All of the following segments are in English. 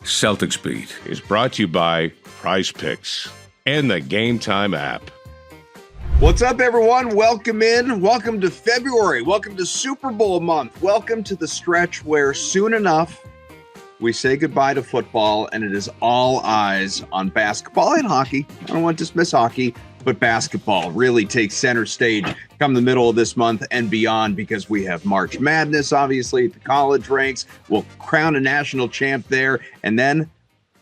Celtics Beat is brought to you by PrizePicks and the Gametime app. What's up, everyone? Welcome in. Welcome to February. Welcome to Super Bowl month. Welcome to the stretch where soon enough we say goodbye to football and it is all eyes on basketball and hockey. I don't want to dismiss hockey, but basketball really takes center stage come the middle of this month and beyond, because we have March Madness, obviously, at the college ranks. We'll crown a national champ there. And then,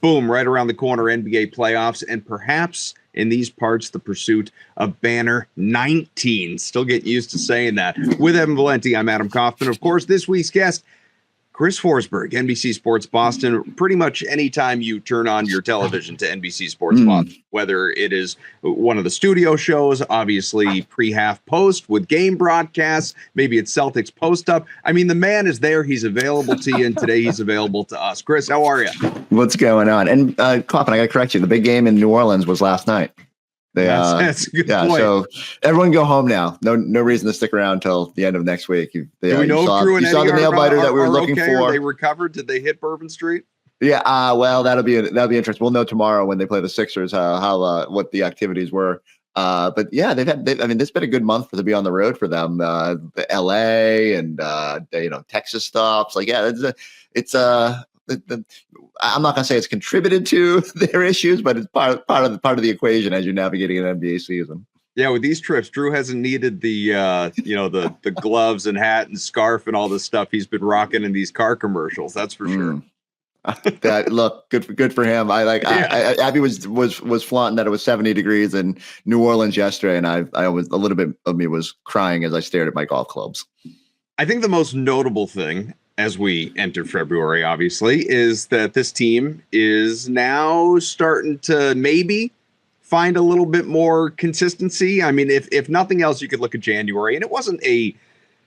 boom, right around the corner, NBA playoffs. And perhaps in these parts, the pursuit of Banner 19. Still getting used to saying that. With Evan Valenti, I'm Adam Kaufman. Of course, this week's guest, Chris Forsberg, NBC Sports Boston. Pretty much anytime you turn on your television to NBC Sports Boston, whether it is one of the studio shows, obviously pre-half post with game broadcasts, maybe it's Celtics post-up. I mean, the man is there. He's available to you, and today he's available to us. Chris, how are you? What's going on? And Kaufman, I got to correct you. The big game in New Orleans was last night. That's a good point. So everyone go home now. No reason to stick around till the end of next week. Do we know if Drew and Eddie the nail biter that we were looking for? Are they recovered? Did they hit Bourbon Street? Yeah. Well, that'll be interesting. We'll know tomorrow when they play the Sixers how what the activities were. But yeah, this has been a good month to be on the road for them. The LA and Texas stops. Like, yeah, it's I'm not going to say it's contributed to their issues, but it's part of the equation as you're navigating an NBA season. Yeah, with these trips, Drew hasn't needed the the gloves and hat and scarf and all the stuff he's been rocking in these car commercials. That's for sure. Look, good for him. Abby was flaunting that it was 70 degrees in New Orleans yesterday, and I was a little bit of me was crying as I stared at my golf clubs. I think the most notable thing as we enter February, obviously, is that this team is now starting to maybe find a little bit more consistency. I mean, if nothing else, you could look at January, and it wasn't a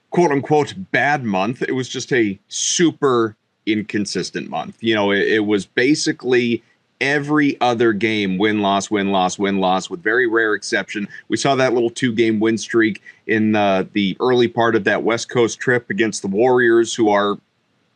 quote-unquote bad month. It was just a super inconsistent month. It was basically every other game, win-loss, win-loss, win-loss, with very rare exception. We saw that little 2-game win streak in the early part of that West Coast trip against the Warriors, who are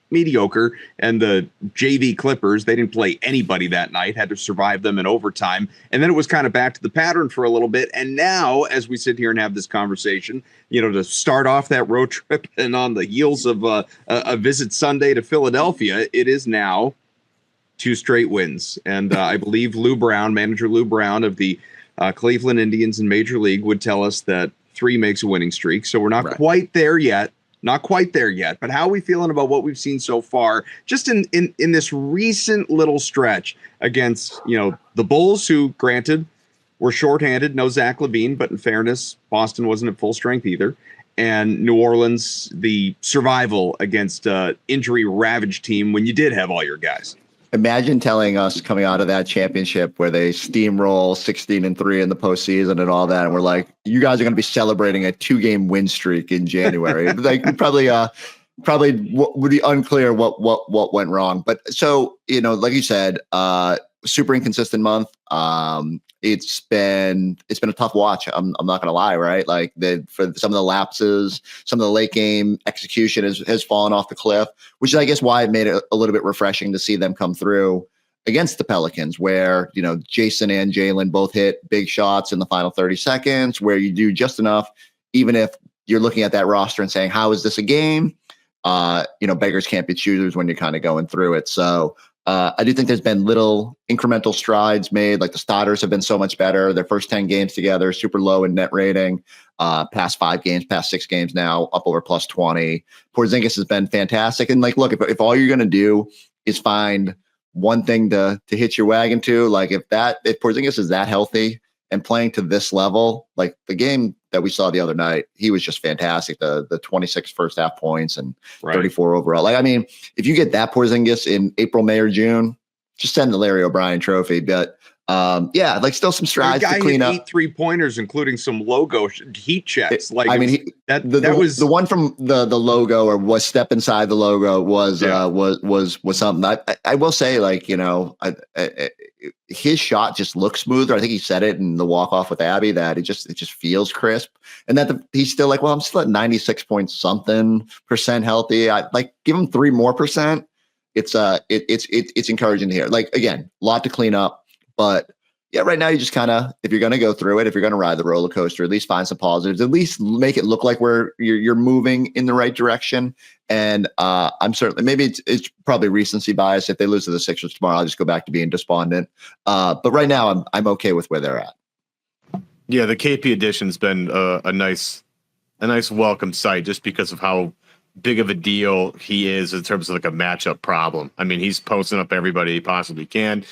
mediocre, and the JV Clippers. They didn't play anybody that night, had to survive them in overtime. And then it was kind of back to the pattern for a little bit. And now, as we sit here and have this conversation, to start off that road trip and on the heels of a visit Sunday to Philadelphia, it is now 2 straight wins. And I believe manager Lou Brown of the Cleveland Indians in Major League would tell us that 3 makes a winning streak. So we're not quite there yet. Not quite there yet. But how are we feeling about what we've seen so far, just in this recent little stretch against, the Bulls, who, granted, were shorthanded, no Zach LaVine, but in fairness, Boston wasn't at full strength either. And New Orleans, the survival against injury-ravaged team when you did have all your guys. Imagine telling us coming out of that championship where they steamroll 16-3 in the postseason and all that, and we're like, you guys are going to be celebrating a 2-game win streak in January. Like, probably would be unclear what went wrong. But so, like you said, super inconsistent month. It's been a tough watch. I'm not going to lie, right? Like, for some of the lapses, some of the late game execution has fallen off the cliff, which is, I guess, why it made it a little bit refreshing to see them come through against the Pelicans, where, Jason and Jalen both hit big shots in the final 30 seconds, where you do just enough, even if you're looking at that roster and saying, how is this a game? Beggars can't be choosers when you're kind of going through it. So, I do think there's been little incremental strides made. Like, the starters have been so much better. Their first 10 games together, super low in net rating. Past 5 games, past 6 games now, up over plus 20. Porzingis has been fantastic. And, like, look, if all you're going to do is find one thing to hitch your wagon to, like, if Porzingis is that healthy and playing to this level, like the game that we saw the other night, he was just fantastic. The 26 first half points and 34 overall. Like, I mean, if you get that Porzingis in April, May, or June, just send the Larry O'Brien trophy. But like, still some strides to clean up. 8 3-pointers, including some logo heat checks. That was the one from the logo, or was step inside the logo, was something. I will say, like, his shot just looks smoother. I think he said it in the walk off with Abby that it just feels crisp, and that he's still like, well, I'm still at 96 point something % healthy. I like give him 3 more %. it's encouraging to hear. Like, again, a lot to clean up, but yeah, right now you just kind of, if you're going to go through it, if you're going to ride the roller coaster, at least find some positives, at least make it look like you're moving in the right direction. And I'm certainly, maybe it's probably recency bias. If they lose to the Sixers tomorrow, I'll just go back to being despondent. But right now I'm okay with where they're at. Yeah, the KP addition's been a nice welcome sight just because of how big of a deal he is in terms of like a matchup problem. I mean, he's posting up everybody he possibly can.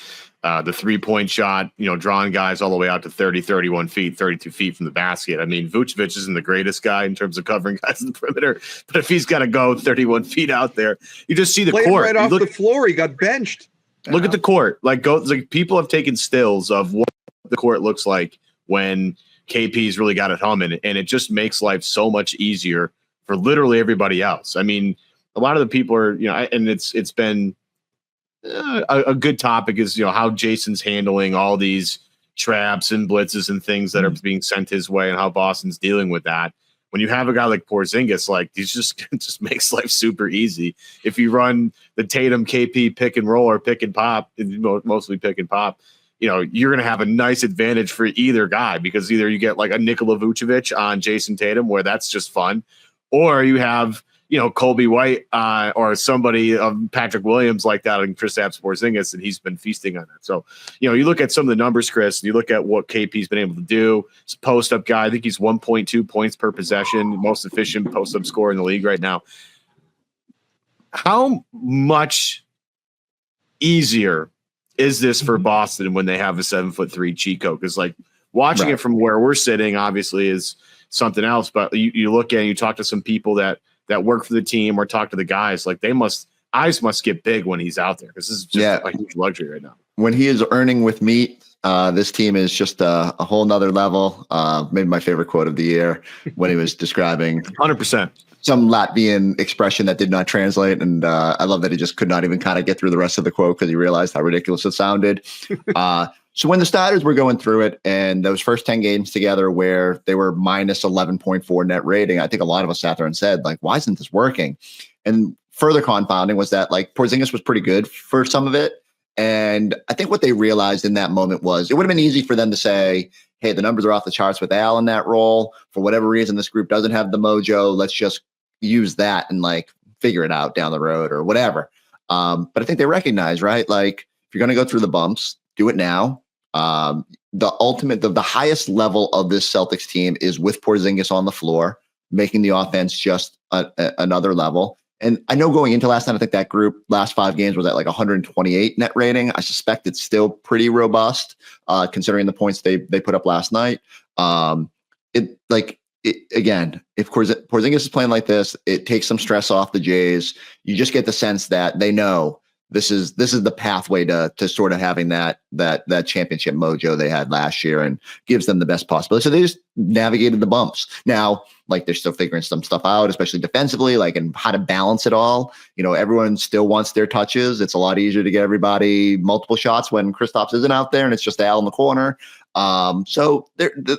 The 3-point shot, drawing guys all the way out to 30, 31 feet, 32 feet from the basket. I mean, Vucevic isn't the greatest guy in terms of covering guys in the perimeter, but if he's got to go 31 feet out there, you just see the court. Right off the floor, he got benched. Look at the court. Like people have taken stills of what the court looks like when KP's really got it humming, and it just makes life so much easier for literally everybody else. I mean, a lot of the people are, and it's been a good topic is, how Jason's handling all these traps and blitzes and things that are being sent his way and how Boston's dealing with that. When you have a guy like Porzingis, like he's just makes life super easy. If you run the Tatum KP pick and roll or pick and pop, mostly pick and pop, you're going to have a nice advantage for either guy because either you get like a Nikola Vucevic on Jason Tatum where that's just fun, or you have Colby White or somebody Patrick Williams like that and Kristaps Porzingis, and he's been feasting on it. So, you look at some of the numbers, Chris, and you look at what KP's been able to do. He's a post-up guy. I think he's 1.2 points per possession, most efficient post-up scorer in the league right now. How much easier is this for Boston when they have a 7'3" Chico? Because like watching it from where we're sitting, obviously is something else. But you look at and you talk to some people that work for the team or talk to the guys, like eyes must get big when he's out there because this is just a huge luxury right now. When he is earning with meat, this team is just a whole nother level. Maybe my favorite quote of the year when he was describing 100% some Latvian expression that did not translate. And I love that he just could not even kind of get through the rest of the quote because he realized how ridiculous it sounded. So when the starters were going through it and those first 10 games together where they were minus 11.4 net rating, I think a lot of us sat there and said, like, why isn't this working? And further confounding was that like Porzingis was pretty good for some of it. And I think what they realized in that moment was it would have been easy for them to say, hey, the numbers are off the charts with Al in that role. For whatever reason, this group doesn't have the mojo. Let's just use that and like figure it out down the road or whatever. But I think they recognize, right? Like if you're going to go through the bumps, do it now. The highest level of this Celtics team is with Porzingis on the floor, making the offense just another level. And I know going into last night, I think that group last 5 games was at like 128 net rating. I suspect it's still pretty robust, considering the points they put up last night. Again, if Porzingis is playing like this, it takes some stress off the Jays. You just get the sense that they know this is the pathway to sort of having that championship mojo they had last year and gives them the best possibility. So they just navigated the bumps. Now, like they're still figuring some stuff out, especially defensively, like and how to balance it all. Everyone still wants their touches. It's a lot easier to get everybody multiple shots when Kristaps isn't out there and it's just Al in the corner. So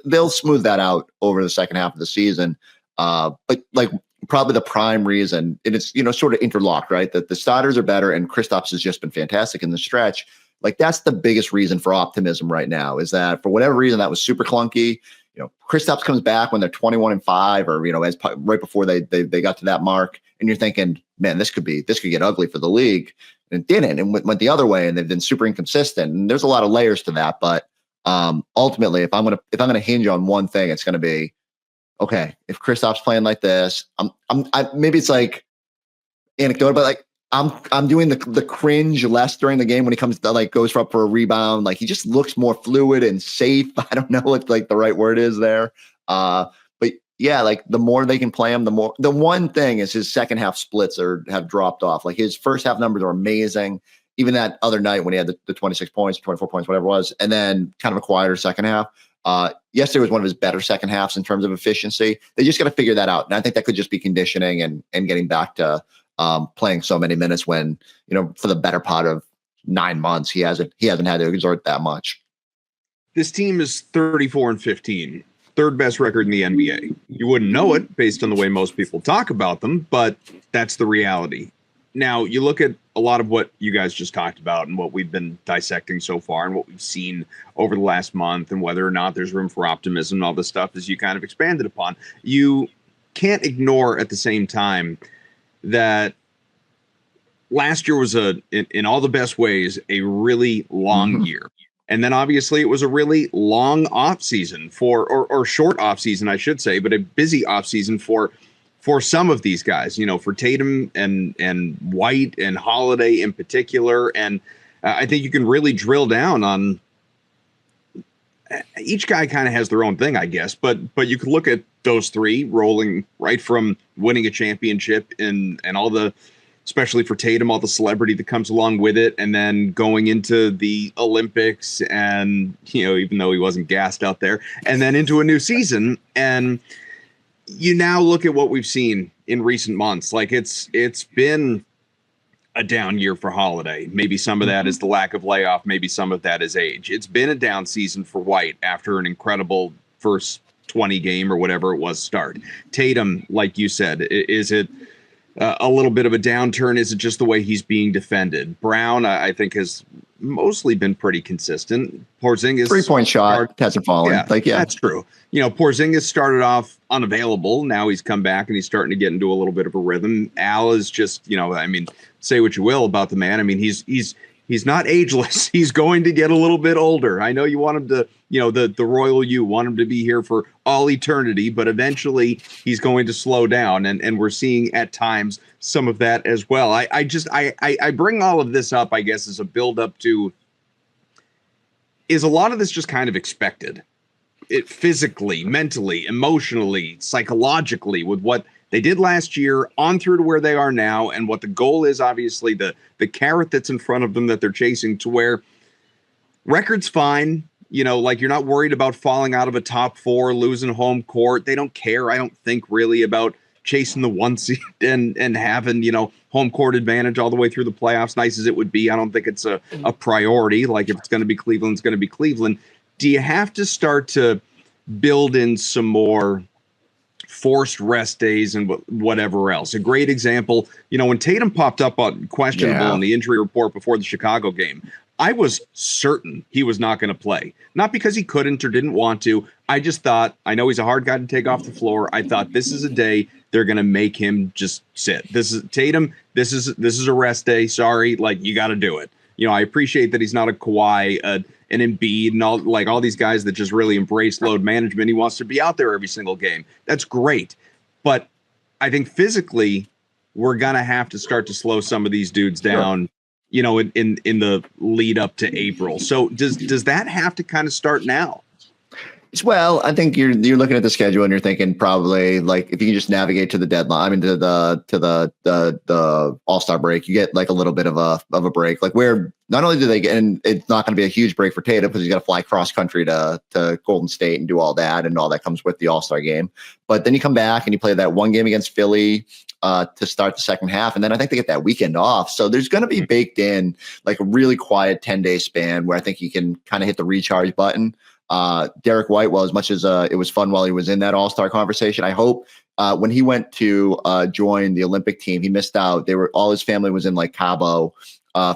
they'll smooth that out over the second half of the season. But like probably the prime reason, and it's sort of interlocked, right? That the starters are better and Kristaps has just been fantastic in the stretch. Like that's the biggest reason for optimism right now is that for whatever reason that was super clunky. Kristaps comes back when they're 21-5 or as right before they got to that mark, and you're thinking, man, this could get ugly for the league, and it didn't, and went the other way, and they've been super inconsistent. And there's a lot of layers to that, but ultimately, if I'm gonna hinge on one thing, it's gonna be okay. If Kristaps playing like this, I maybe it's like anecdotal, but like I'm doing the cringe less during the game when he comes to like goes up for a rebound. Like he just looks more fluid and safe. I don't know what like the right word is there. But yeah, like the more they can play him, the one thing is his second half splits have dropped off. Like his first half numbers are amazing. Even that other night when he had the 26 points, 24 points, whatever it was, and then kind of a quieter second half. Yesterday was one of his better second halves in terms of efficiency. They just got to figure that out. And I think that could just be conditioning and getting back to playing so many minutes when, for the better part of 9 months, he hasn't had to exert that much. This team is 34-15, third best record in the NBA. You wouldn't know it based on the way most people talk about them, but that's the reality. Now, you look at a lot of what you guys just talked about and what we've been dissecting so far and what we've seen over the last month and whether or not there's room for optimism and all this stuff as you kind of expanded upon. You can't ignore at the same time that last year was in all the best ways, a really long year. And then obviously it was a really long off season or short off season, I should say, but a busy off season for some of these guys, for Tatum and White and Holiday in particular. And I think you can really drill down on each guy kind of has their own thing, I guess, but you could look at those three rolling right from winning a championship and all the, especially for Tatum, all the celebrity that comes along with it. And then going into the Olympics and, even though he wasn't gassed out there, and then into a new season. And you now look at what we've seen in recent months. Like it's been a down year for Holiday. Maybe some of that is the lack of layoff. Maybe some of that is age. It's been a down season for White after an incredible first 20 game or whatever it was start. Tatum, like you said, is it a little bit of a downturn? Is it just the way he's being defended? Brown, I think, has mostly been pretty consistent. Porzingis 3-point shot hasn't fallen. Yeah, that's true. Porzingis started off unavailable. Now he's come back and he's starting to get into a little bit of a rhythm. Al is just, say what you will about the man. He's not ageless. He's going to get a little bit older. I know you want him to, the royal you want him to be here for all eternity, but eventually he's going to slow down. And we're seeing at times some of that as well. I bring all of this up, I guess, as a build up to, is a lot of this just kind of expected? It physically, mentally, emotionally, psychologically, with what they did last year on through to where they are now, and what the goal is, obviously, the carrot that's in front of them that they're chasing, to where record's fine. Like you're not worried about falling out of a top four, losing home court. They don't care, I don't think, really about chasing the 1 seed and having, home court advantage all the way through the playoffs. Nice as it would be, I don't think it's a priority. Like if it's going to be Cleveland, it's going to be Cleveland. Do you have to start to build in some more forced rest days and whatever else? A great example, when Tatum popped up on questionable in the injury report before the Chicago game, I was certain he was not going to play. Not because he couldn't or didn't want to. I just thought, I know he's a hard guy to take off the floor. I thought this is a day they're going to make him just sit. This is Tatum. This is a rest day. Sorry. Like, you got to do it. I appreciate that he's not a Kawhi, an Embiid, and all these guys that just really embrace load management. He wants to be out there every single game. That's great. But I think physically we're going to have to start to slow some of these dudes down, in the lead up to April. So does that have to kind of start now? Well, I think you're looking at the schedule and you're thinking probably like if you can just navigate to the deadline, to the All-Star break, you get like a little bit of a break. Like where not only do they get, and it's not going to be a huge break for Tatum because he's got to fly cross country to Golden State and do all that, and all that comes with the All-Star game. But then you come back and you play that one game against Philly to start the second half, and then I think they get that weekend off. So there's going to be baked in like a really quiet 10-day span where I think you can kind of hit the recharge button. Derek White, well, as much as it was fun while he was in that All-Star conversation, I hope when he went to join the Olympic team, he missed out. All his family was in like Cabo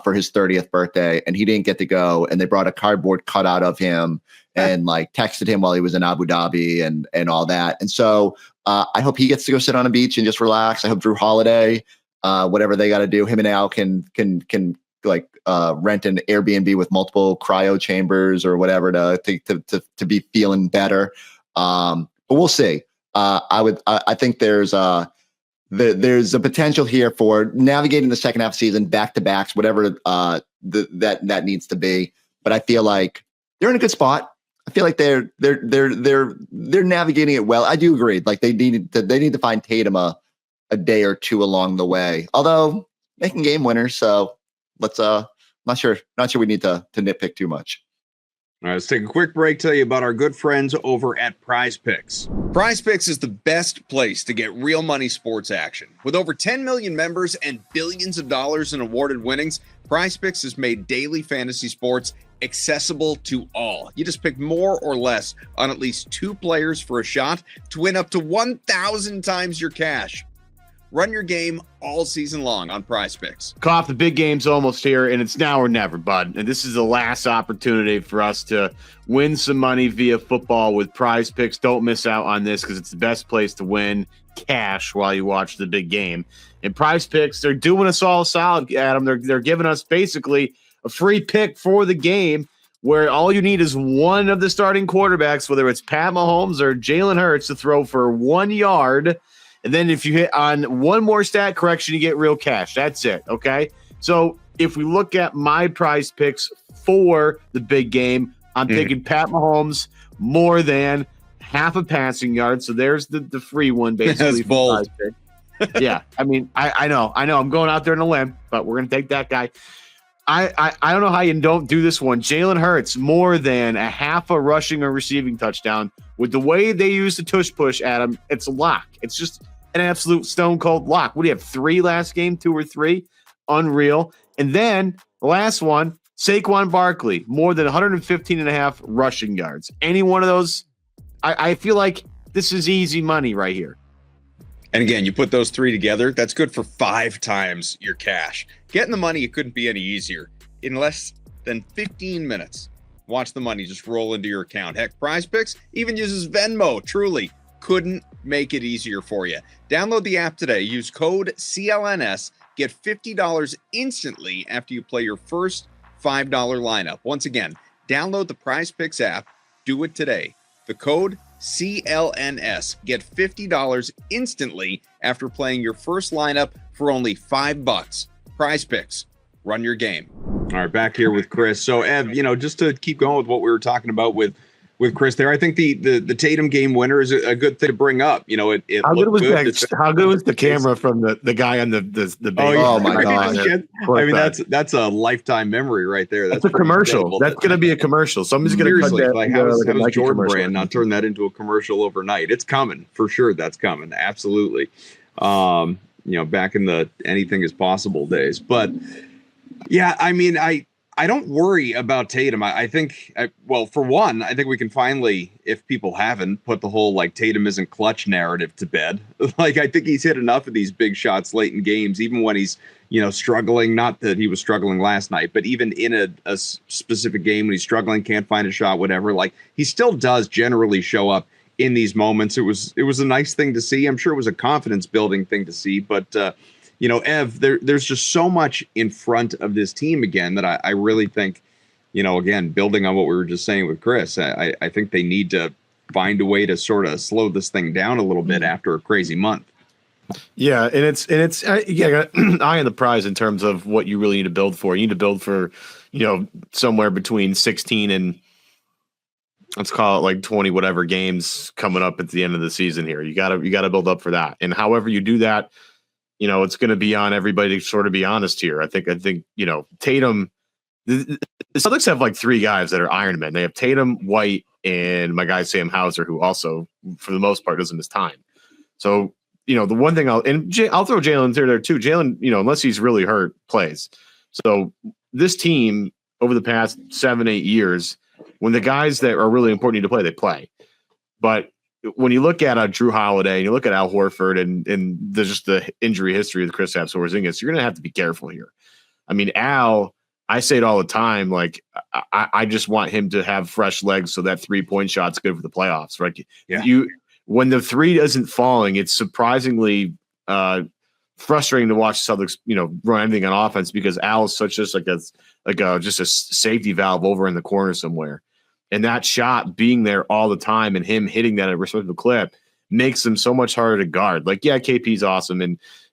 for his 30th birthday, and he didn't get to go. And they brought a cardboard cutout of him and like texted him while he was in Abu Dhabi and all that. And so I hope he gets to go sit on a beach and just relax. I hope Drew Holiday, whatever they got to do, him and Al can rent an Airbnb with multiple cryo chambers or whatever to be feeling better. But we'll see. I think there's a potential here for navigating the second half season, back-to-backs, whatever that needs to be. But I feel like they're in a good spot. I feel like they're navigating it well. I do agree. Like they need to find Tatum a day or two along the way. Although making game winners, so let's not sure we need to nitpick too much. All right, let's take a quick break, tell you about our good friends over at PrizePicks. PrizePicks is the best place to get real money sports action. With over 10 million members and billions of dollars in awarded winnings, PrizePicks has made daily fantasy sports accessible to all. You just pick more or less on at least 2 players for a shot to win up to 1,000 times your cash. Run your game all season long on PrizePicks. Koff, the big game's almost here, and it's now or never, bud. And this is the last opportunity for us to win some money via football with PrizePicks. Don't miss out on this because it's the best place to win cash while you watch the big game. And PrizePicks, they're doing us all solid, Adam. They're giving us basically a free pick for the game where all you need is one of the starting quarterbacks, whether it's Pat Mahomes or Jalen Hurts, to throw for 1 yard. And then if you hit on one more stat correction, you get real cash. That's it, okay? So if we look at my PrizePicks for the big game, I'm picking Pat Mahomes more than half a passing yard. So there's the free one, basically. That's bold. Yeah, I mean, I know. I'm going out there on a limb, but we're going to take that guy. I don't know how you don't do this one. Jalen Hurts, more than a half a rushing or receiving touchdown. With the way they use the tush push, Adam, it's a lock. It's just an absolute stone cold lock. What do you have, 3 last game, 2 or 3? Unreal. And then the last one, Saquon Barkley, more than 115.5 rushing yards. Any one of those, I feel like this is easy money right here. And again, you put those 3 together, that's good for 5 times your cash. Getting the money, it couldn't be any easier. In less than 15 minutes, watch the money just roll into your account. Heck, PrizePicks even uses Venmo. Truly couldn't make it easier for you. Download the app today. Use code CLNS. Get $50 instantly after you play your first $5 lineup. Once again, download the PrizePicks app. Do it today. The code CLNS. Get $50 instantly after playing your first lineup for only $5. PrizePicks. Run your game. All right, back here with Chris. So, Ev, just to keep going with what we were talking about with Chris there, I think the Tatum game winner is a good thing to bring up. It how good was how good was the camera from the guy on the base? Oh my God! I mean, that's a lifetime memory right there. That's a commercial. That's going to be a commercial. Somebody's going to cut that. Like, how's Jordan Brand not turn that into a commercial overnight? It's coming for sure. That's coming. Absolutely. Back in the anything is possible days, but yeah, I mean, I don't worry about Tatum. I think, for one, I think we can finally, if people haven't, put the whole Tatum isn't clutch narrative to bed. I think he's hit enough of these big shots late in games, even when he's, struggling. Not that he was struggling last night, but even in a specific game when he's struggling, can't find a shot, whatever. He still does generally show up in these moments. It was a nice thing to see. I'm sure it was a confidence building thing to see, but Ev, there's just so much in front of this team again that I really think, again, building on what we were just saying with Chris, I think they need to find a way to sort of slow this thing down a little bit after a crazy month. Yeah, and it's eye on the prize in terms of what you really need to build for. You need to build for, somewhere between 16 and let's call it 20 whatever games coming up at the end of the season here. You gotta build up for that, and however you do that. It's going to be on everybody to sort of be honest here. I think, Tatum, the Celtics have 3 guys that are Ironmen. They have Tatum, White, and my guy Sam Hauser, who also, for the most part, doesn't miss time. So, the one thing I'll throw Jalen there too. Jalen, unless he's really hurt, plays. So this team over the past 7-8 years, when the guys that are really important need to play, they play. But when you look at Drew Holiday and you look at Al Horford and just the injury history of Kristaps Porzingis, you're going to have to be careful here. I mean, Al, I say it all the time, I just want him to have fresh legs so that 3-point shot's good for the playoffs, right? Yeah. When the 3 isn't falling, it's surprisingly frustrating to watch Celtics, run anything on offense because Al is such just just a safety valve over in the corner somewhere. And that shot being there all the time and him hitting that at a respectable clip makes him so much harder to guard. KP's awesome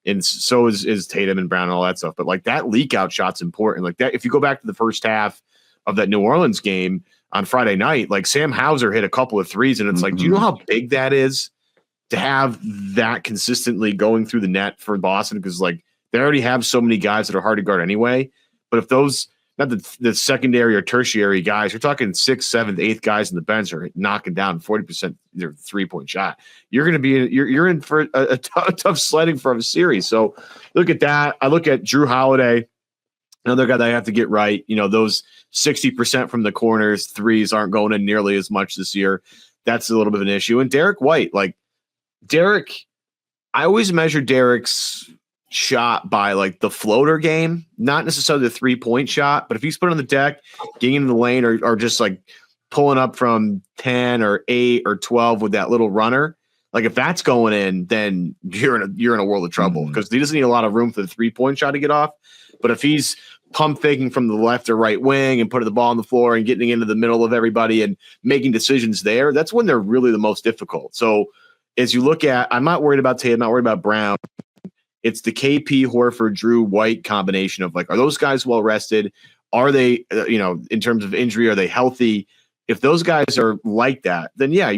and so is Tatum and Brown and all that stuff. But that leak out shot's important. That, if you go back to the first half of that New Orleans game on Friday night, Sam Hauser hit a couple of threes, and it's do you know how big that is to have that consistently going through the net for Boston? Because they already have so many guys that are hard to guard anyway. But if those not the secondary or tertiary guys, you're talking 6th, 7th, 8th guys in the bench are knocking down 40% their 3-point shot. You're going to be you're in for a tough sledding for a series. So look at that. I look at Drew Holiday, another guy that I have to get right. Those 60% from the corners, threes aren't going in nearly as much this year. That's a little bit of an issue. And Derek White, Derek, I always measure Derek's shot by like the floater game, not necessarily the 3-point shot, but if he's put on the deck, getting into the lane, or just like pulling up from 10 or 8 or 12 with that little runner, like if that's going in, then you're in a world of trouble, because he doesn't need a lot of room for the 3-point shot to get off. But if he's pump faking from the left or right wing and putting the ball on the floor and getting into the middle of everybody and making decisions there, that's when they're really the most difficult. So as you look at, I'm not worried about Tatum, I'm not worried about Brown. It's the KP, Horford, Drew, White combination of like, are those guys well rested? Are they, in terms of injury, are they healthy? If those guys are like that, then yeah,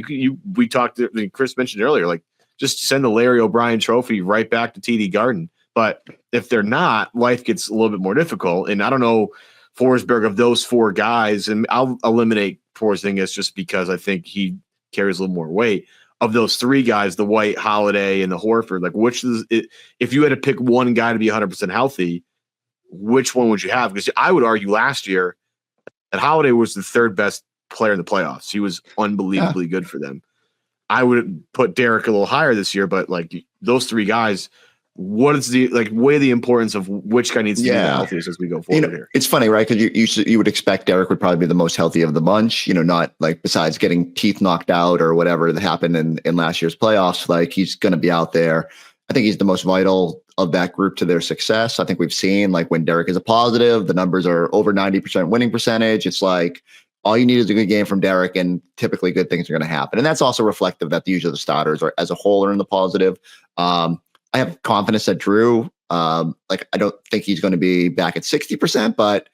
we talked. Chris mentioned earlier, like just send the Larry O'Brien Trophy right back to TD Garden. But if they're not, life gets a little bit more difficult. And I don't know, Forsberg, of those 4 guys, and I'll eliminate Porzingis just because I think he carries a little more weight. Of those 3 guys, the White, Holiday, and the Horford, like which is it, if you had to pick one guy to be 100% healthy, which one would you have? Because I would argue last year that Holiday was the 3rd best player in the playoffs. He was unbelievably good for them. I would put Derek a little higher this year, but like those 3 guys, what is the weigh the importance of which guy needs to be the healthiest as we go forward here? It's funny, right? Because you would expect Derek would probably be the most healthy of the bunch, not like besides getting teeth knocked out or whatever that happened in last year's playoffs. Like he's going to be out there. I think he's the most vital of that group to their success. I think we've seen like when Derek is a positive, the numbers are over 90% winning percentage. It's like all you need is a good game from Derek, and typically good things are going to happen. And that's also reflective that usually the starters are as a whole are in the positive. I have confidence that Drew, I don't think he's going to be back at 60%, but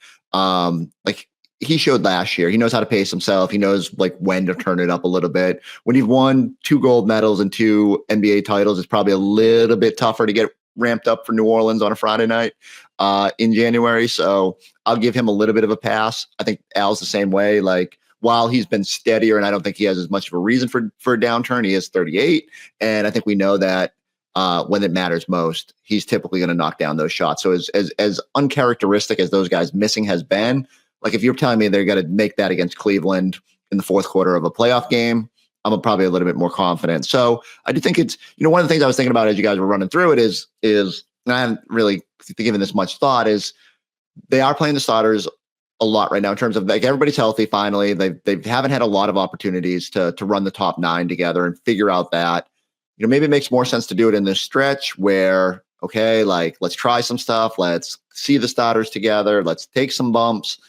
like he showed last year, he knows how to pace himself. He knows like when to turn it up a little bit. When you've won 2 gold medals and 2 NBA titles, it's probably a little bit tougher to get ramped up for New Orleans on a Friday night in January. So I'll give him a little bit of a pass. I think Al's the same way. Like while he's been steadier, and I don't think he has as much of a reason for a downturn, he is 38. And I think we know that when it matters most, he's typically going to knock down those shots. So as uncharacteristic as those guys missing has been, like if you're telling me they're going to make that against Cleveland in the 4th quarter of a playoff game, I'm probably a little bit more confident. So I do think it's, one of the things I was thinking about as you guys were running through it is, and I haven't really given this much thought, is they are playing the starters a lot right now in terms of like everybody's healthy finally. They haven't had a lot of opportunities to run the top 9 together and figure out that. Maybe it makes more sense to do it in this stretch where, okay, like let's try some stuff. Let's see the starters together. Let's take some bumps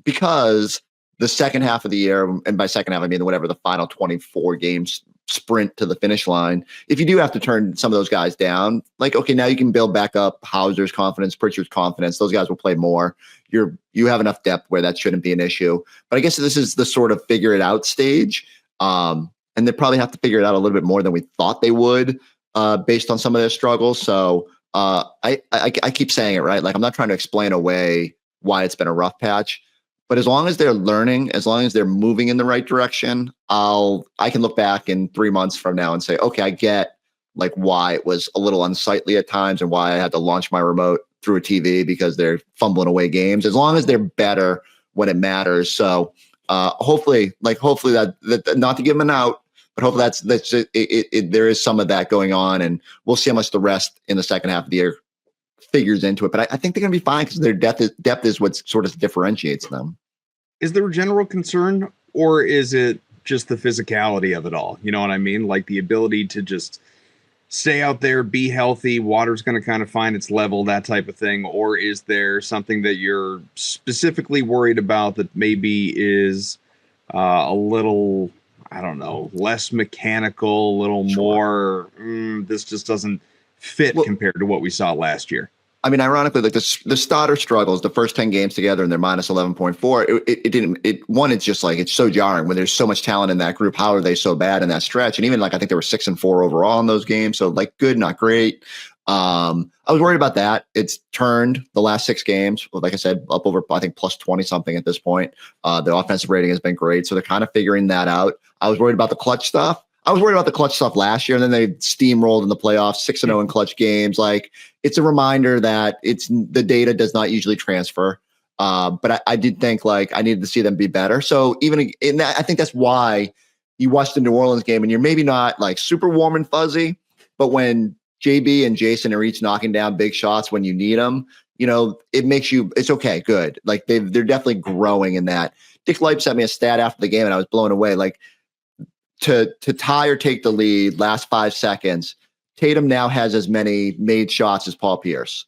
because the second half of the year, and by second half, I mean whatever the final 24 games sprint to the finish line, if you do have to turn some of those guys down, like, okay, now you can build back up Hauser's confidence, Pritchard's confidence. Those guys will play more. You have enough depth where that shouldn't be an issue. But I guess this is the sort of figure it out stage. And they probably have to figure it out a little bit more than we thought they would based on some of their struggles. So I keep saying it, right? Like I'm not trying to explain away why it's been a rough patch, but as long as they're learning, as long as they're moving in the right direction, I can look back in 3 months from now and say, okay, I get like why it was a little unsightly at times and why I had to launch my remote through a TV because they're fumbling away games, as long as they're better when it matters. So hopefully that not to give them an out, but hopefully that's it, there is some of that going on, and we'll see how much the rest in the second half of the year figures into it. But I think they're going to be fine because their depth is what sort of differentiates them. Is there a general concern, or is it just the physicality of it all? You know what I mean? Like the ability to just stay out there, be healthy, water's going to kind of find its level, that type of thing? Or is there something that you're specifically worried about that maybe is a little, I don't know, less mechanical, a little more, this just doesn't fit compared to what we saw last year? I mean, ironically, like the starter struggles, the first 10 games together and they're minus 11.4. It's just like, it's so jarring when there's so much talent in that group. How are they so bad in that stretch? And even like, I think they were 6-4 overall in those games. So like good, not great. I was worried about that. It's turned the last 6 games, like I said, up over, I think plus 20 something at this point. The offensive rating has been great. So they're kind of figuring that out. I was worried about the clutch stuff. I was worried about the clutch stuff last year, and then they steamrolled in the playoffs, 6-0 in clutch games. Like, it's a reminder that the data does not usually transfer. But I did think like I needed to see them be better. So even in that, I think that's why you watched the New Orleans game and you're maybe not like super warm and fuzzy, But when JB and Jason are each knocking down big shots when you need them, it makes you, it's okay, good. Like they're definitely growing in that. Dick Leip sent me a stat after the game and I was blown away. Like to tie or take the lead, last 5 seconds, Tatum now has as many made shots as Paul Pierce,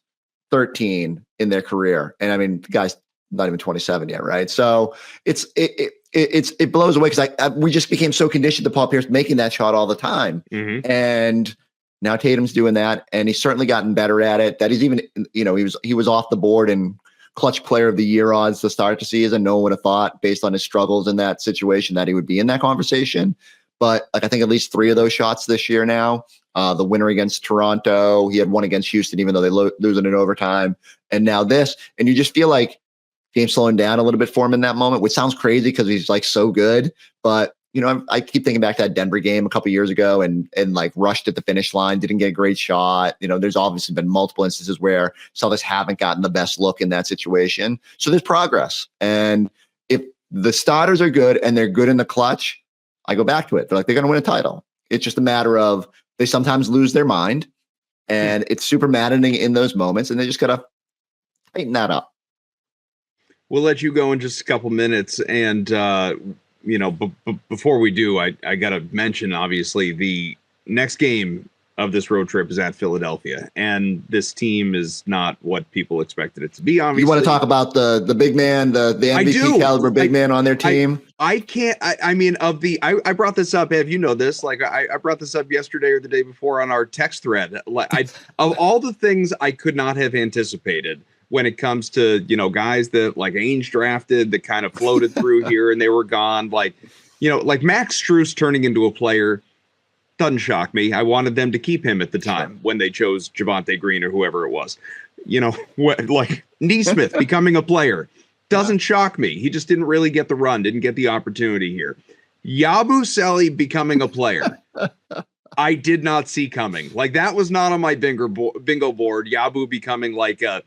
13 in their career. And I mean, the guy's not even 27 yet, right? So it blows away because we just became so conditioned to Paul Pierce making that shot all the time. Mm-hmm. And now Tatum's doing that, and he's certainly gotten better at it. That he's even, he was off the board in clutch player of the year odds to start the season. No one would have thought, based on his struggles in that situation, that he would be in that conversation. But like I think at least 3 of those shots this year now. The winner against Toronto, he had one against Houston, even though they lose it in overtime. And now this, and you just feel like game's slowing down a little bit for him in that moment, which sounds crazy because he's like so good. But I keep thinking back to that Denver game a couple years ago and like rushed at the finish line, didn't get a great shot. There's obviously been multiple instances where Celtics haven't gotten the best look in that situation. So there's progress. And if the starters are good and they're good in the clutch, I go back to it. They're like, they're going to win a title. It's just a matter of they sometimes lose their mind and it's super maddening in those moments. And they just got to tighten that up. We'll let you go in just a couple minutes. And, before we do, I got to mention, obviously, the next game of this road trip is at Philadelphia. And this team is not what people expected it to be, obviously. You want to talk about the big man, the MVP caliber big man on their team? I can't. I brought this up. Have you know this? Like I brought this up yesterday or the day before on our text thread. Of all the things I could not have anticipated when it comes to, guys that like Ainge drafted that kind of floated through here and they were gone. Like Max Strus turning into a player doesn't shock me. I wanted them to keep him at the time when they chose Javonte Green or whoever it was. Like Neesmith becoming a player doesn't shock me. He just didn't really get the run, didn't get the opportunity here. Yabusele becoming a player. I did not see coming. Like that was not on my bingo board. Yabu becoming like a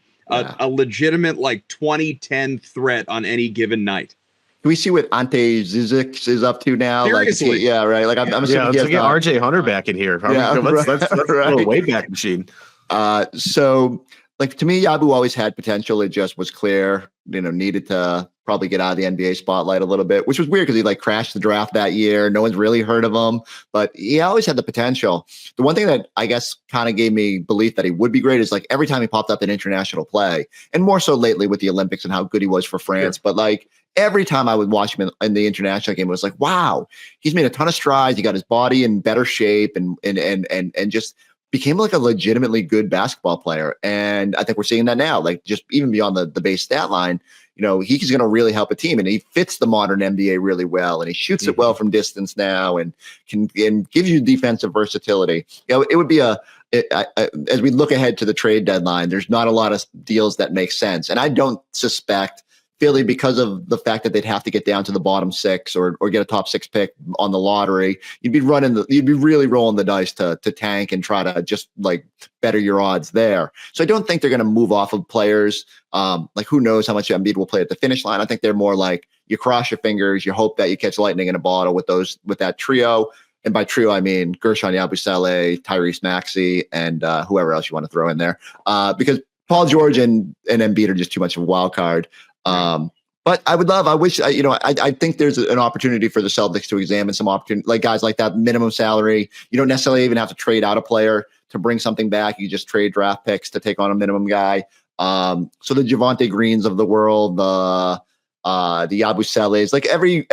legitimate like 2010 threat on any given night. Can we see what Ante Zizic is up to now? Seriously. Like, right. Like I'm assuming let's get RJ Hunter back in here. Let's right. a way back machine. So like to me, Yabu always had potential. It just was clear, needed to probably get out of the NBA spotlight a little bit, which was weird because he like crashed the draft that year. No one's really heard of him, but he always had the potential. The one thing that I guess kind of gave me belief that he would be great is like every time he popped up in international play, and more so lately with the Olympics and how good he was for France. Sure. But like every time I would watch him in the international game, it was like, wow, he's made a ton of strides. He got his body in better shape and just became like a legitimately good basketball player. And I think we're seeing that now, like just even beyond the base stat line, he's going to really help a team, and he fits the modern NBA really well, and he shoots it well from distance now and gives you defensive versatility. It would be as we look ahead to the trade deadline, there's not a lot of deals that make sense. And I don't suspect Philly, because of the fact that they'd have to get down to the bottom 6 or get a top 6 pick on the lottery, you'd be really rolling the dice to tank and try to just like better your odds there. So I don't think they're going to move off of players. Like who knows how much Embiid will play at the finish line. I think they're more like you cross your fingers, you hope that you catch lightning in a bottle with that trio. And by trio, I mean Gershon Yabusele, Tyrese Maxey, and whoever else you want to throw in there. Because Paul George and Embiid are just too much of a wild card. But I think there's an opportunity for the Celtics to examine some opportunity, like guys like that minimum salary. You don't necessarily even have to trade out a player to bring something back. You just trade draft picks to take on a minimum guy. So the Javonte Greens of the world, the Yabuseles, like every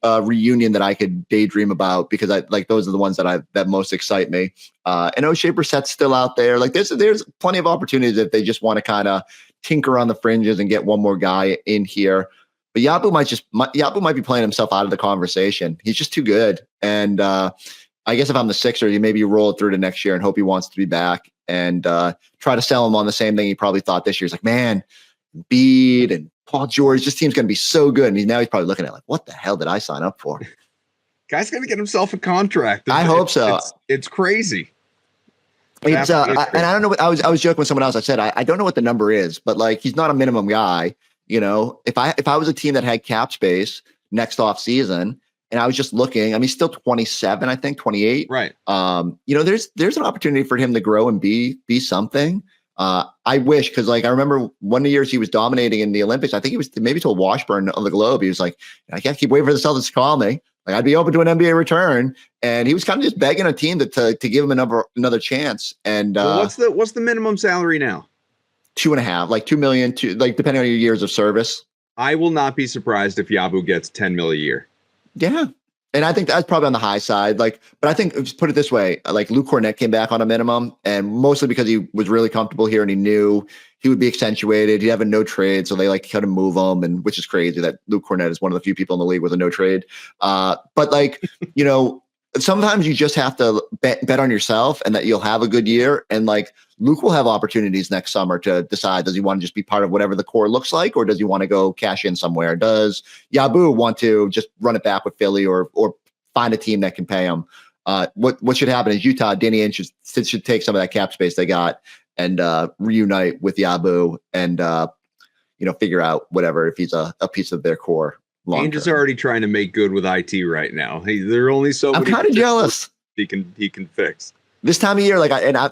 reunion that I could daydream about, because I like those are the ones that most excite me. And O'Shea Brissett's still out there. Like there's plenty of opportunities if they just want to kind of tinker on the fringes and get one more guy in here. But Yabu might be playing himself out of the conversation. He's just too good. And I guess if I'm the Sixers, you maybe roll it through to next year and hope he wants to be back and try to sell him on the same thing he probably thought this year. He's like, man, Embiid and Paul George, this team's going to be so good. And he's probably looking at like, what the hell did I sign up for? Guy's going to get himself a contract. I hope so. It's crazy. And I don't know what I was joking with someone else. I said, I don't know what the number is, but like, he's not a minimum guy. If I was a team that had cap space next off season And I was just looking. I mean, he's still 27, I think 28. Right. There's an opportunity for him to grow and be something. I wish, because like I remember one of the years he was dominating in the Olympics. I think he was maybe told Washburn on the Globe. He was like, I can't keep waiting for the Celtics to call me. Like I'd be open to an NBA return, and he was kind of just begging a team to give him another chance. And what's the minimum salary now? 2.5, like $2 million, like depending on your years of service. I will not be surprised if Yabu gets $10 million a year. Yeah. And I think that's probably on the high side. Like, but I think, just put it this way, like Luke Cornett came back on a minimum, and mostly because he was really comfortable here and he knew he would be accentuated. He'd have a no trade. So they like couldn't move him, and which is crazy that Luke Cornett is one of the few people in the league with a no trade. But like, sometimes you just have to bet on yourself and that you'll have a good year. And like Luke will have opportunities next summer to decide, does he want to just be part of whatever the core looks like, or does he want to go cash in somewhere? Does Yabu want to just run it back with Philly or find a team that can pay him? What should happen is Utah, Danny Ainge should take some of that cap space they got and reunite with Yabu and figure out whatever, if he's a piece of their core. Ainge is already trying to make good with IT right now. There are only so many. I'm kind of jealous. He can fix this time of year. I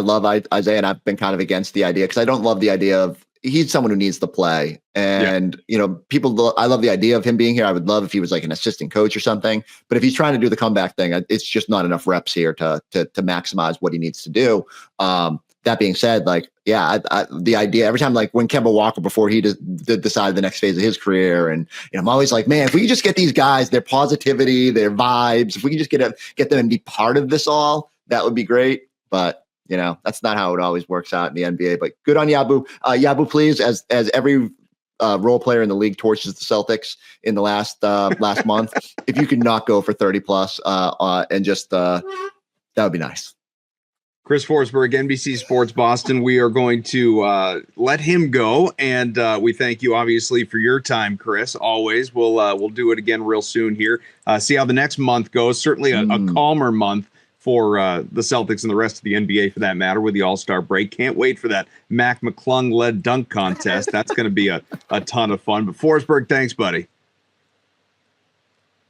love Isaiah, and I've been kind of against the idea because I don't love the idea of he's someone who needs to play. And I love the idea of him being here. I would love if he was like an assistant coach or something. But if he's trying to do the comeback thing, it's just not enough reps here to maximize what he needs to do. That being said, the idea every time, like when Kemba Walker, before he decided the next phase of his career, and I'm always like, man, if we could just get these guys, their positivity, their vibes, if we could just get them and be part of this all, that would be great. But that's not how it always works out in the NBA. But good on Yabu. Yabu, please, as every role player in the league torches the Celtics in the last month, if you could not go for 30 plus and just that would be nice. Chris Forsberg, NBC Sports Boston. We are going to let him go, and we thank you obviously for your time, Chris. Always, we'll do it again real soon here. See how the next month goes. Certainly a calmer month for the Celtics and the rest of the NBA, for that matter, with the All-Star break. Can't wait for that Mac McClung-led dunk contest. That's going to be a ton of fun. But Forsberg, thanks, buddy.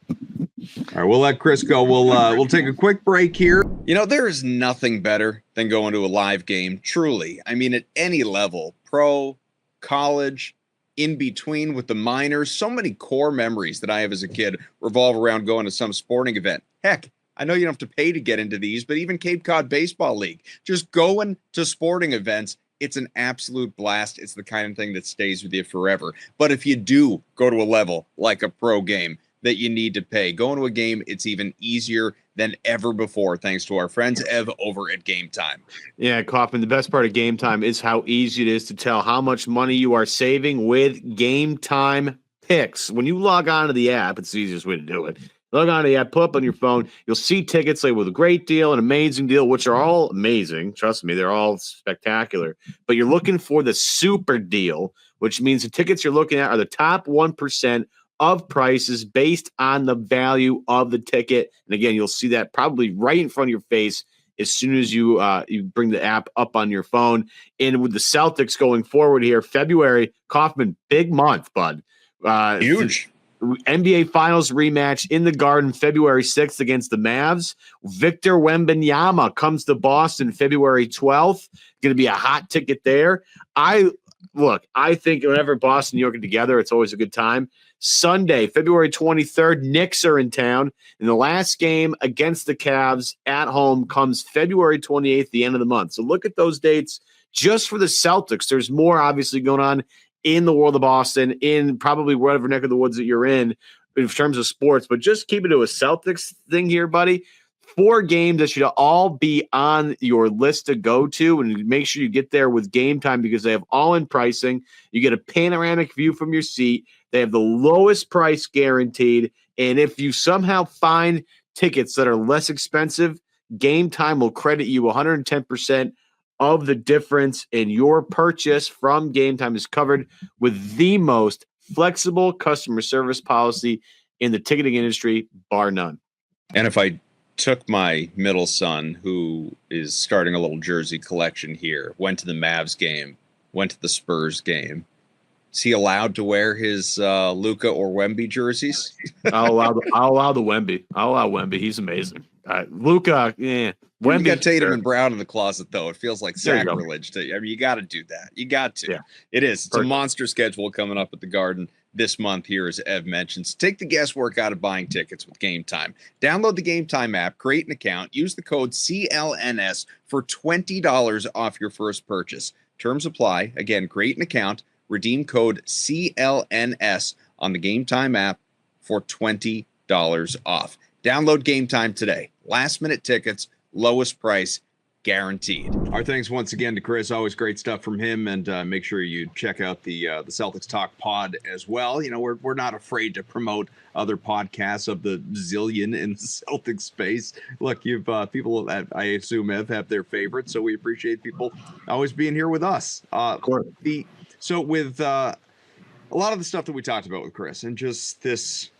All right, we'll let Chris go. We'll take a quick break here. There is nothing better than going to a live game, truly. I mean, at any level, pro, college, in between with the minors. So many core memories that I have as a kid revolve around going to some sporting event. Heck, I know you don't have to pay to get into these, but even Cape Cod Baseball League, just going to sporting events, it's an absolute blast. It's the kind of thing that stays with you forever. But if you do go to a level like a pro game that you need to pay, going to a game, it's even easier than ever before, thanks to our friends Ev over at Gametime. Yeah, Kaufman, the best part of Gametime is how easy it is to tell how much money you are saving with Gametime picks. When you log on to the app, it's the easiest way to do it. Log on to the app, pull up on your phone, you'll see tickets like with a great deal, an amazing deal, which are all amazing. Trust me, they're all spectacular. But you're looking for the super deal, which means the tickets you're looking at are the top 1% of prices based on the value of the ticket. And again, you'll see that probably right in front of your face as soon as you bring the app up on your phone. And with the Celtics going forward here, February, Kaufman, big month, bud. Huge. NBA Finals rematch in the Garden February 6th against the Mavs. Victor Wembanyama comes to Boston February 12th. Going to be a hot ticket there. I think whenever Boston and New York are together, it's always a good time. Sunday, February 23rd, Knicks are in town. And the last game against the Cavs at home comes February 28th, the end of the month. So look at those dates just for the Celtics. There's more obviously going on in the world of Boston, in probably whatever neck of the woods that you're in terms of sports. But just keep it to a Celtics thing here, buddy. 4 games that should all be on your list to go to, and make sure you get there with Gametime because they have all-in pricing. You get a panoramic view from your seat. They have the lowest price guaranteed, and if you somehow find tickets that are less expensive, Gametime will credit you 110% of the difference, and your purchase from Gametime is covered with the most flexible customer service policy in the ticketing industry, bar none. And if I took my middle son, who is starting a little jersey collection here, went to the Mavs game, went to the Spurs game, Is he allowed to wear his Luka or Wemby jerseys? I'll allow the Wemby. I'll allow Wemby. He's amazing. Luka, Wemby, you got Tatum sure. and Brown in the closet, though. It feels like sacrilege. You got to do that. You got to. Yeah. It is. It's a monster schedule coming up at the Garden this month here, as Ev mentions. Take the guesswork out of buying tickets with Gametime. Download the Gametime app, create an account, use the code CLNS for $20 off your first purchase. Terms apply. Again, create an account, redeem code CLNS on the Gametime app for $20 off. Download Gametime today. Last-minute tickets, lowest price, guaranteed. Our thanks once again to Chris. Always great stuff from him, and make sure you check out the Celtics Talk pod as well. You know, we're not afraid to promote other podcasts of the zillion in the Celtics space. Look, you've people that I assume have their favorites, so we appreciate people always being here with us. Of course. So with a lot of the stuff that we talked about with Chris, and just this,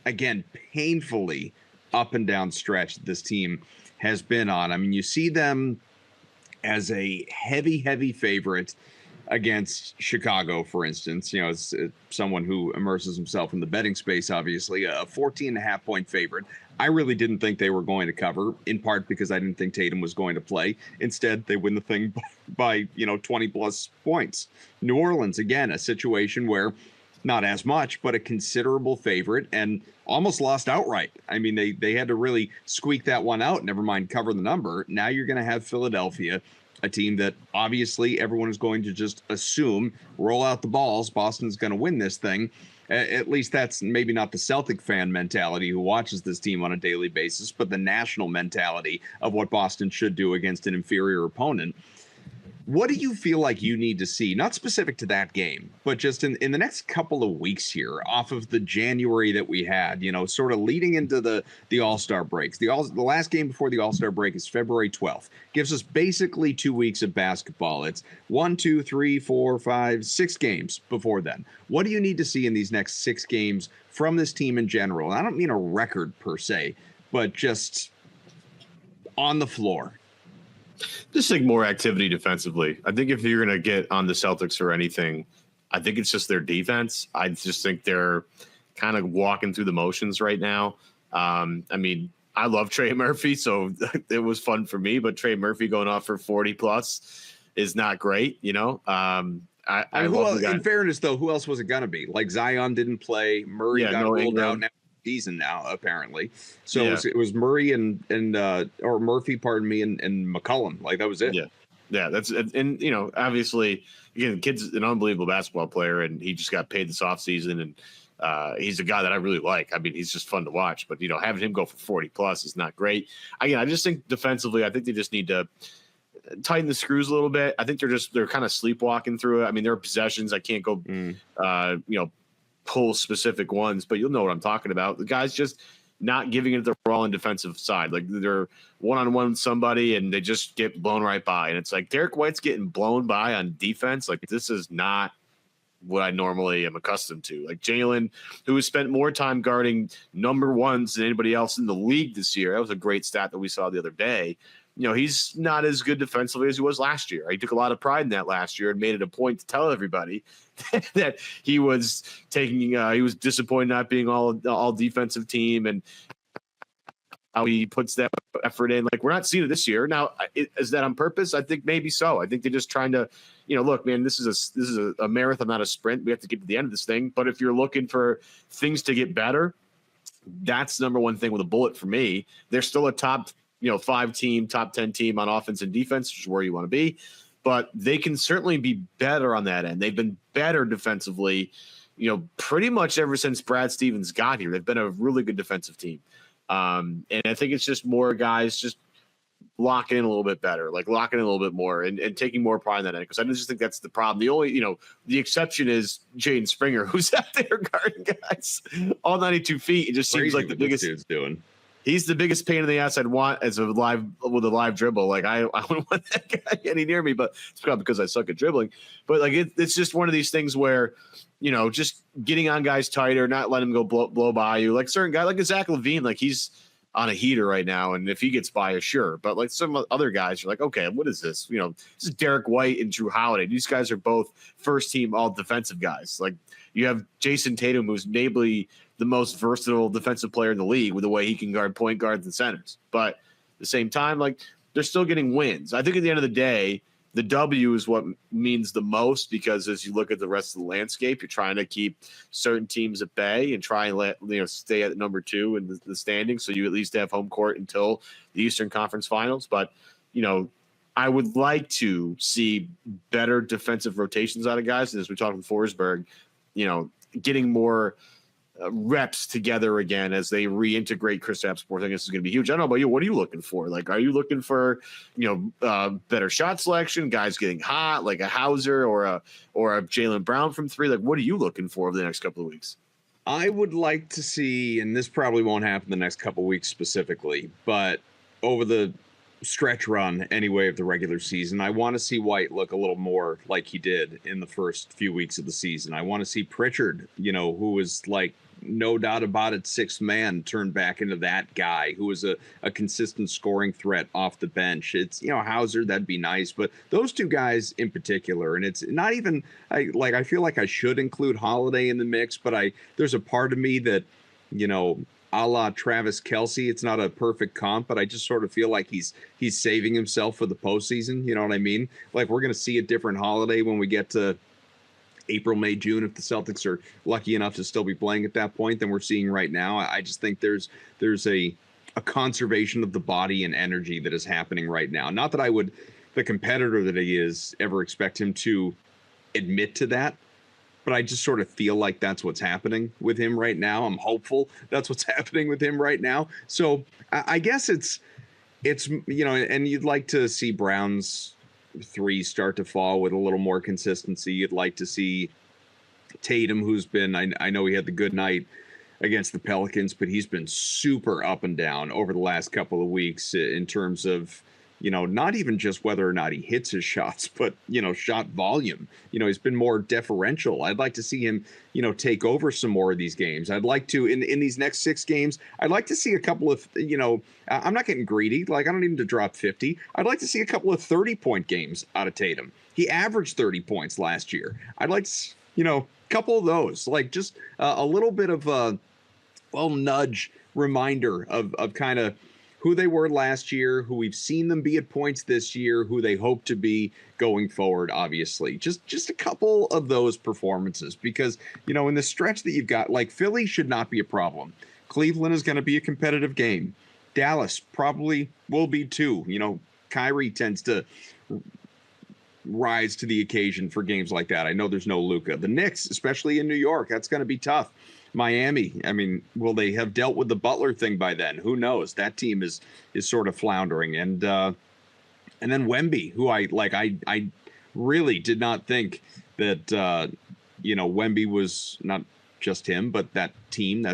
again, painfully up and down stretch that this team has been on. I mean, you see them as a heavy favorite against Chicago, for instance. You know, as someone who immerses himself in the betting space, obviously, a 14.5-point favorite. I really didn't think they were going to cover, in part because I didn't think Tatum was going to play. Instead, they win the thing by 20-plus points. New Orleans, again, a situation where not as much, but a considerable favorite, and almost lost outright. I mean, they had to really squeak that one out, never mind cover the number. Now you're going to have Philadelphia, a team that obviously everyone is going to just assume, roll out the balls, Boston's going to win this thing. At least that's maybe not the Celtic fan mentality who watches this team on a daily basis, but the national mentality of what Boston should do against an inferior opponent. What do you feel like you need to see, not specific to that game, but just in the next couple of weeks here, off of the January that we had, sort of leading into the All-Star breaks? The last game before the All-Star break is February 12th. Gives us basically 2 weeks of basketball. It's 1, 2, 3, 4, 5, 6 games before then. What do you need to see in these next 6 games from this team in general? And I don't mean a record per se, but just on the floor. Just think more activity defensively. I think if you're going to get on the Celtics or anything, I think it's just their defense. I just think they're kind of walking through the motions right now. I mean, I love Trey Murphy, so it was fun for me, but Trey Murphy going off for 40 plus is not great, I love the guy. In fairness, though, who else was it going to be? Like Zion didn't play. Murray got ruled out now. Season now, apparently. So it was Murray and Murphy, pardon me, and McCollum. Like, that was it. Yeah. That's, and obviously, again, the kid's an unbelievable basketball player, and he just got paid this offseason, and he's a guy that I really like. I mean, he's just fun to watch, but having him go for 40 plus is not great. Again, I just think defensively, I think they just need to tighten the screws a little bit. I think they're kind of sleepwalking through it. I mean, there are possessions. I can't go, pull specific ones, but you'll know what I'm talking about. The guys just not giving it their all on defensive side. Like, they're one-on-one with somebody and they just get blown right by. And it's like, Derek White's getting blown by on defense. Like, this is not what I normally am accustomed to. Like, Jalen, who has spent more time guarding number ones than anybody else in the league this year. That was a great stat that we saw the other day. He's not as good defensively as he was last year. He took a lot of pride in that last year and made it a point to tell everybody that he was he was disappointed not being all defensive team, and how he puts that effort in. Like, we're not seeing it this year. Now, is that on purpose? I think maybe so. I think they're just trying to, look, man, this is a marathon, not a sprint. We have to get to the end of this thing. But if you're looking for things to get better, that's number one thing with a bullet for me. They're still a top 5 team, top 10 team on offense and defense, which is where you want to be. But they can certainly be better on that end. They've been better defensively, pretty much ever since Brad Stevens got here. They've been a really good defensive team. And I think it's just more guys just locking in a little bit better, like locking in a little bit more and taking more pride in that end. Because I just think that's the problem. The only, the exception is Jaden Springer, who's out there guarding guys all 92 feet. It just seems like the biggest dude's doing. He's the biggest pain in the ass I'd want with a live dribble. Like, I wouldn't want that guy any near me, but it's probably because I suck at dribbling. But like, it's just one of these things where, just getting on guys tighter, not letting them go blow by you. Like certain guy, like a Zach LaVine, like he's on a heater right now, and if he gets by, sure. But like some other guys, you're like, okay, what is this? You know, this is Derek White and Drew Holiday. These guys are both first team all defensive guys. Like you have Jason Tatum, who's maybe the most versatile defensive player in the league with the way he can guard point guards and centers. But at the same time, like they're still getting wins. I think at the end of the day, the W is what means the most, because as you look at the rest of the landscape, you're trying to keep certain teams at bay and try and stay at number 2 in the standings, so you at least have home court until the Eastern Conference Finals. But I would like to see better defensive rotations out of guys, and as we talked with Forsberg, getting more reps together again as they reintegrate Kristaps. Porzingis is going to be huge. I don't know about you. What are you looking for? Like, are you looking for, better shot selection, guys getting hot, like a Hauser or a Jaylen Brown from 3? Like, what are you looking for over the next couple of weeks? I would like to see, and this probably won't happen the next couple of weeks specifically, but over the stretch run anyway of the regular season, I want to see White look a little more like he did in the first few weeks of the season. I want to see Pritchard, who was like, no doubt about it, sixth man, turn back into that guy who was a consistent scoring threat off the bench. It's, Hauser, that'd be nice, but those two guys in particular, and it's not even, I feel like I should include Holiday in the mix, but there's a part of me that, a la Travis Kelce, it's not a perfect comp, but I just sort of feel like he's saving himself for the postseason. You know what I mean? Like, we're going to see a different Holiday when we get to April, May, June, if the Celtics are lucky enough to still be playing at that point than we're seeing right now. I just think there's a conservation of the body and energy that is happening right now. Not that I would, the competitor that he is, ever expect him to admit to that, but I just sort of feel like that's what's happening with him right now. I'm hopeful that's what's happening with him right now. So I guess it's and you'd like to see Brown's 3 start to fall with a little more consistency. You'd like to see Tatum, who's been, I know he had the good night against the Pelicans, but he's been super up and down over the last couple of weeks in terms of, not even just whether or not he hits his shots, but, shot volume. He's been more deferential. I'd like to see him, take over some more of these games. I'd like to, in these next 6 games, I'd like to see a couple of, I'm not getting greedy. Like, I don't need him to drop 50. I'd like to see a couple of 30-point games out of Tatum. He averaged 30 points last year. I'd like to, a couple of those, like just a little bit of a, nudge reminder of kind of who they were last year, who we've seen them be at points this year, who they hope to be going forward, obviously. Just a couple of those performances, because, in the stretch that you've got, like, Philly should not be a problem. Cleveland is going to be a competitive game. Dallas probably will be too. Kyrie tends to rise to the occasion for games like that. I know there's no Luka. The Knicks, especially in New York, that's going to be tough. Miami, I mean, will they have dealt with the Butler thing by then? Who knows? That team is sort of floundering. And then Wemby, who I really did not think that Wemby was not just him, but that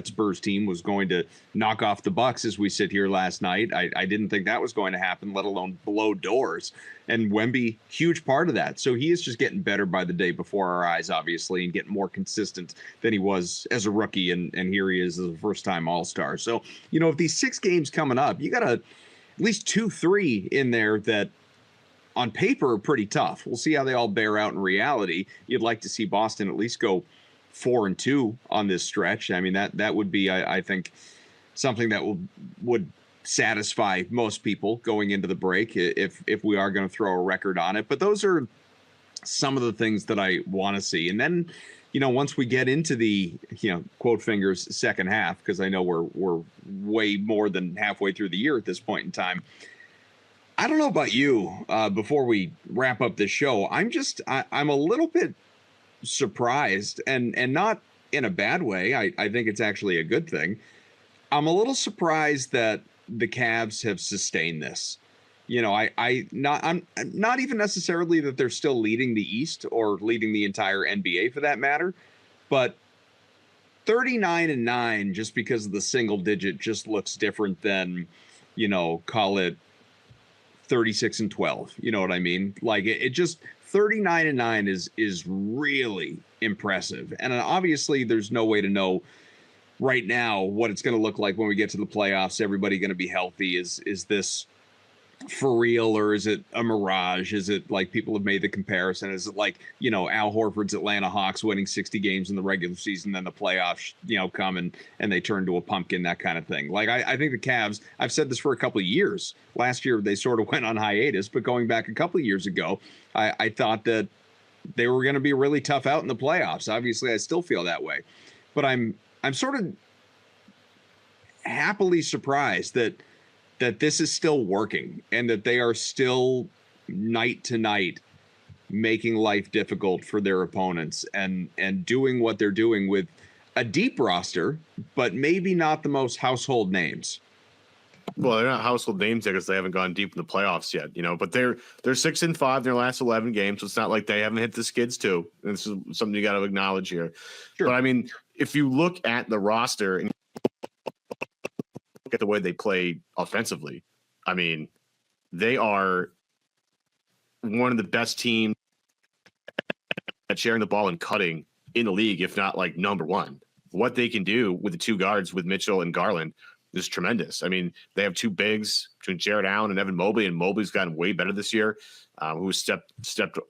Spurs team was going to knock off the Bucks as we sit here last night. I didn't think that was going to happen, let alone blow doors. And Wemby, huge part of that. So he is just getting better by the day before our eyes, obviously, and getting more consistent than he was as a rookie. And here he is as a first-time All-Star. So, if these 6 games coming up, you got at least 2-3 in there that on paper are pretty tough. We'll see how they all bear out in reality. You'd like to see Boston at least go 4-2 on this stretch. I mean, that would be, I think, something that would satisfy most people going into the break if we are going to throw a record on it. But those are some of the things that I want to see. And then, once we get into the, quote fingers, second half, because I know we're way more than halfway through the year at this point in time. I don't know about you, before we wrap up this show, I'm a little bit surprised, and not in a bad way. I think it's actually a good thing. I'm a little surprised that the Cavs have sustained this. I'm not even necessarily that they're still leading the East or leading the entire NBA for that matter, but 39-9 just because of the single digit just looks different than, call it 36-12. You know what I mean? Like it just 39-9 is really impressive. And obviously there's no way to know right now what it's going to look like when we get to the playoffs. Everybody going to be healthy? Is this for real, or is it a mirage? Is it like people have made the comparison? Is it like, Al Horford's Atlanta Hawks winning 60 games in the regular season, then the playoffs, come and they turn to a pumpkin, that kind of thing. Like, I think the Cavs, I've said this for a couple of years. Last year, they sort of went on hiatus, but going back a couple of years ago, I thought that they were going to be really tough out in the playoffs. Obviously, I still feel that way, but I'm sort of happily surprised that this is still working and that they are still night to night making life difficult for their opponents and doing what they're doing with a deep roster, but maybe not the most household names. Well, they're not household names because they haven't gone deep in the playoffs yet, but they're 6-5 in their last 11 games. So it's not like they haven't hit the skids too. And this is something you got to acknowledge here. Sure. But I mean, if you look at the roster and at the way they play offensively, I mean, they are one of the best teams at sharing the ball and cutting in the league, if not like number one. What they can do with the two guards with Mitchell and Garland is tremendous. I mean, they have two bigs between Jared Allen and Evan Mobley, and Mobley's gotten way better this year. Who stepped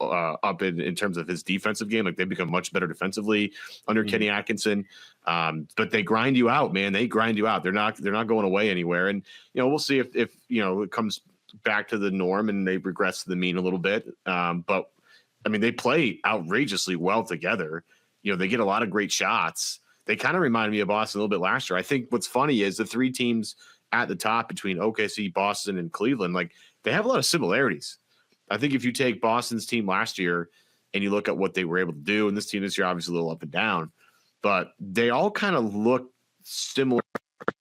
up in terms of his defensive game. Like, they've become much better defensively under Kenny Atkinson. But they grind you out, man. They grind you out. They're not going away anywhere. And we'll see if it comes back to the norm and they regress to the mean a little bit. But I mean, they play outrageously well together. They get a lot of great shots. They kind of remind me of Boston a little bit last year. I think what's funny is the three teams at the top between OKC, Boston, and Cleveland, like, they have a lot of similarities. I think if you take Boston's team last year and you look at what they were able to do, and this team this year obviously a little up and down, but they all kind of look similar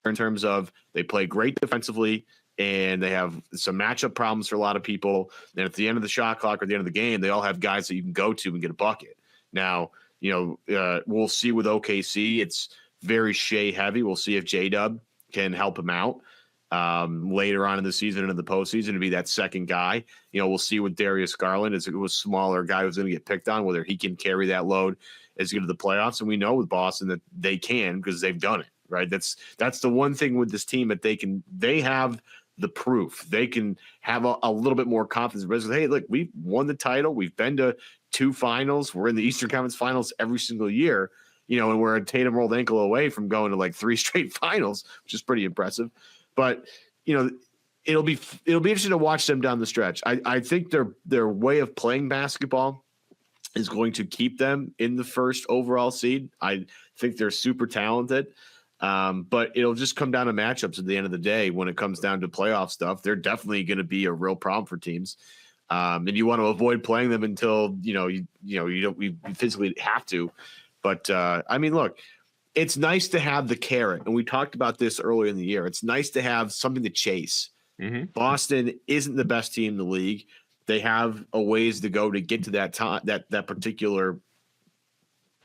in terms of they play great defensively and they have some matchup problems for a lot of people. And at the end of the shot clock or the end of the game, they all have guys that you can go to and get a bucket. Now, we'll see with OKC. It's very Shea heavy. We'll see if J-Dub can help him out later on in the season and in the postseason to be that second guy. We'll see with Darius Garland as it was a smaller guy who's going to get picked on, whether he can carry that load as you get to the playoffs. And we know with Boston that they can because they've done it, right? That's the one thing with this team that they have the proof. They can have a little bit more confidence. But hey, look, we've won the title. We've been to 2 finals. We're in the Eastern Conference Finals every single year, and we're a Tatum rolled ankle away from going to like 3 straight finals, which is pretty impressive. But, it'll be interesting to watch them down the stretch. I think their way of playing basketball is going to keep them in the first overall seed. I think they're super talented. But it'll just come down to matchups at the end of the day. When it comes down to playoff stuff, they're definitely going to be a real problem for teams. And you want to avoid playing them until, you physically have to. But I mean, look, it's nice to have the carrot. And we talked about this earlier in the year. It's nice to have something to chase. Mm-hmm. Boston isn't the best team in the league. They have a ways to go to get to that time, that particular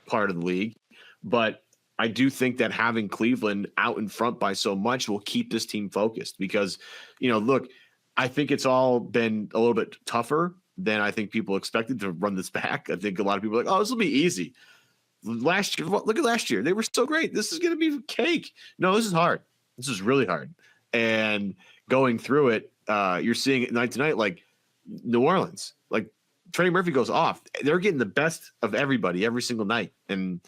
part of the league. But I do think that having Cleveland out in front by so much will keep this team focused because, look, I think it's all been a little bit tougher than I think people expected to run this back. I think a lot of people are like, oh, this will be easy. Last year, look at last year. They were so great. This is going to be cake. No, this is hard. This is really hard. And going through it, you're seeing it night to night, like New Orleans, like Trey Murphy goes off. They're getting the best of everybody every single night. And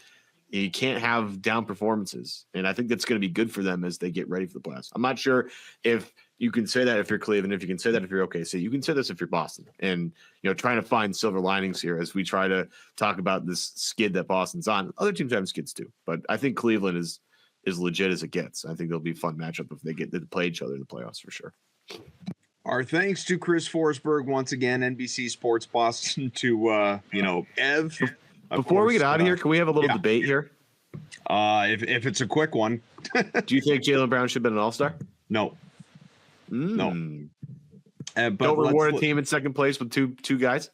you can't have down performances. And I think that's going to be good for them as they get ready for the playoffs. I'm not sure if you can say that if you're Cleveland, if you can say that if you're OKC. You can say this if you're Boston. And, trying to find silver linings here as we try to talk about this skid that Boston's on. Other teams have skids too. But I think Cleveland is legit as it gets. I think it'll be a fun matchup if they get to play each other in the playoffs for sure. Our thanks to Chris Forsberg once again, NBC Sports Boston, to Ev. Before we get out of here, can we have a little debate here? If it's a quick one. Do you think Jaylen Brown should have been an all-star? No. No. But don't reward a team in second place with two guys?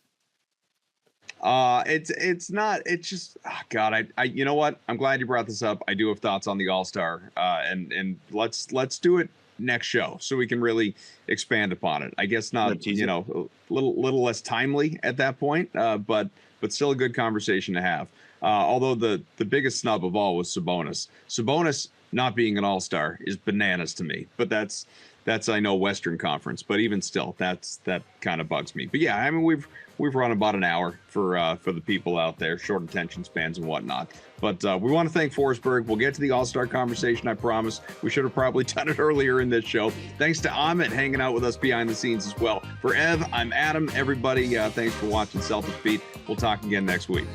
It's not. It's just, God. I you know what? I'm glad you brought this up. I do have thoughts on the All-Star, and let's do it next show so we can really expand upon it. I guess not. A little less timely at that point, but still a good conversation to have. Although the biggest snub of all was Sabonis. Sabonis not being an all-star is bananas to me, but that's I know Western Conference, but even still, that kind of bugs me. But yeah, I mean we've run about an hour for the people out there, short attention spans and whatnot. But we want to thank Forsberg. We'll get to the All-Star conversation, I promise. We should have probably done it earlier in this show. Thanks to Amit hanging out with us behind the scenes as well. For Ev, I'm Adam. Everybody, thanks for watching Celtics Beat. We'll talk again next week.